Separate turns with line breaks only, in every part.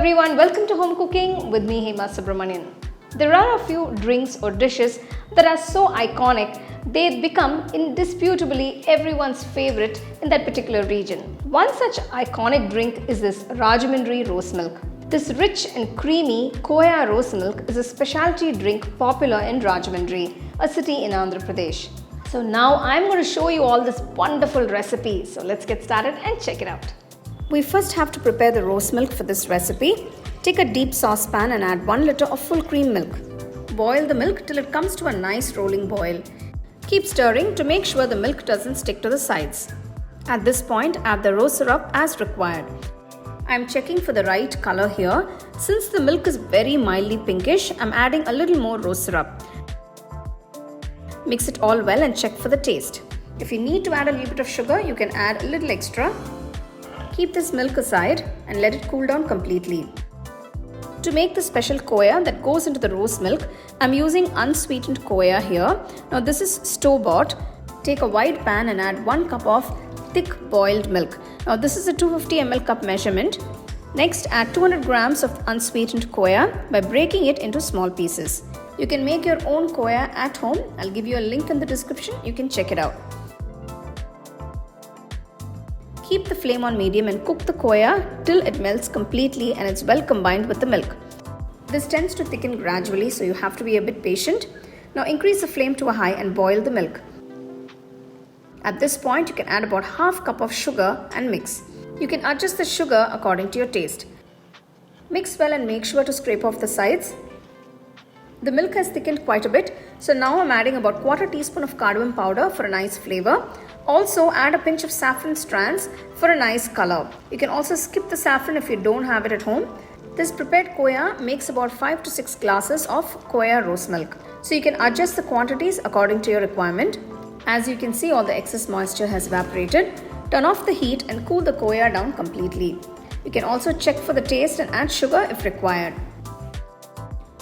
everyone, welcome to Home Cooking with me Hema Subramanian. There are a few drinks or dishes that are so iconic they become indisputably everyone's favorite in that particular region. One such iconic drink is this Rajahmundry rose milk. This rich and creamy Khoa rose milk is a specialty drink popular in Rajahmundry, a city in Andhra Pradesh. So now I'm going to show you all this wonderful recipe. So let's get started and check it out. We first have to prepare the rose milk for this recipe. Take a deep saucepan and add 1 liter of full cream milk. Boil the milk till it comes to a nice rolling boil. Keep stirring to make sure the milk doesn't stick to the sides. At this point, add the rose syrup as required. I am checking for the right color here. Since the milk is very mildly pinkish, I am adding a little more rose syrup. Mix it all well and check for the taste. If you need to add a little bit of sugar, you can add a little extra. Keep this milk aside and let it cool down completely. To make the special Khoa that goes into the rose milk, I am using unsweetened Khoa here. Now this is store-bought. Take a wide pan and add 1 cup of thick boiled milk. Now this is a 250 ml cup measurement. Next, add 200 grams of unsweetened Khoa by breaking it into small pieces. You can make your own Khoa at home. I'll give you a link in the description. You can check it out. Keep the flame on medium and cook the Khoa till it melts completely and it's well combined with the milk. This tends to thicken gradually, so you have to be a bit patient. Now increase the flame to a high and boil the milk. At this point, you can add about half cup of sugar and mix. You can adjust the sugar according to your taste. Mix well and make sure to scrape off the sides. The milk has thickened quite a bit, so now I'm adding about 1/4 teaspoon of cardamom powder for a nice flavor. Also add a pinch of saffron strands for a nice color. You can also skip the saffron if you don't have it at home. This prepared Khoa makes about 5 to 6 glasses of Khoa rose milk. So you can adjust the quantities according to your requirement. As you can see, all the excess moisture has evaporated. Turn off the heat and cool the Khoa down completely. You can also check for the taste and add sugar if required.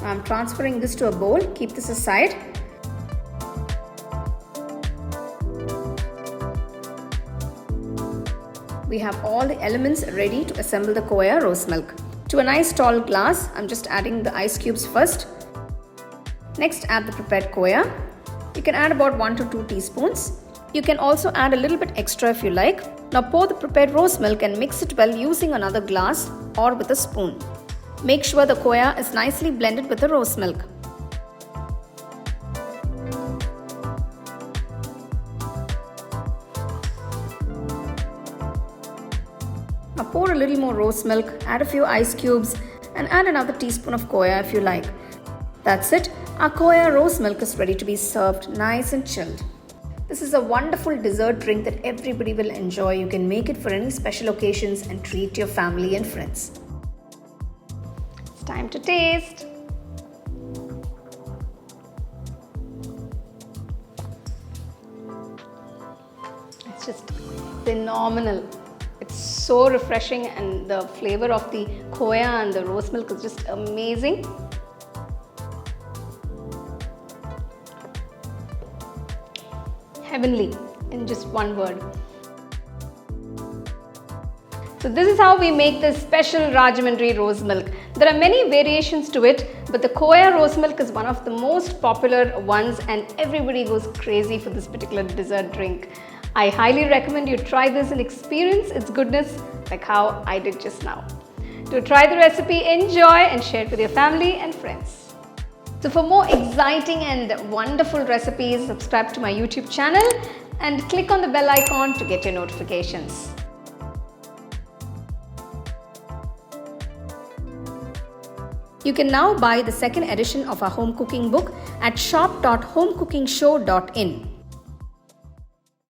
Now I'm transferring this to a bowl. Keep this aside. We have all the elements ready to assemble the Khoa rose milk. To a nice tall glass, I'm just adding the ice cubes first. Next, add the prepared Khoa. You can add about 1 to 2 teaspoons. You can also add a little bit extra if you like. Now pour the prepared rose milk and mix it well using another glass or with a spoon. Make sure the Khoa is nicely blended with the rose milk. Now pour a little more rose milk, add a few ice cubes and add another teaspoon of Khoa if you like. That's it. Our Khoa rose milk is ready to be served nice and chilled. This is a wonderful dessert drink that everybody will enjoy. You can make it for any special occasions and treat your family and friends. It's time to taste. It's just phenomenal. It's so refreshing and the flavor of the Khoa and the rose milk is just amazing. Heavenly in just one word. So this is how we make this special Rajahmundry rose milk. There are many variations to it, but the Khoa rose milk is one of the most popular ones and everybody goes crazy for this particular dessert drink. I highly recommend you try this and experience its goodness like how I did just now. To try the recipe, enjoy and share it with your family and friends. So for more exciting and wonderful recipes, subscribe to my YouTube channel and click on the bell icon to get your notifications. You can now buy the second edition of our home cooking book at shop.homecookingshow.in.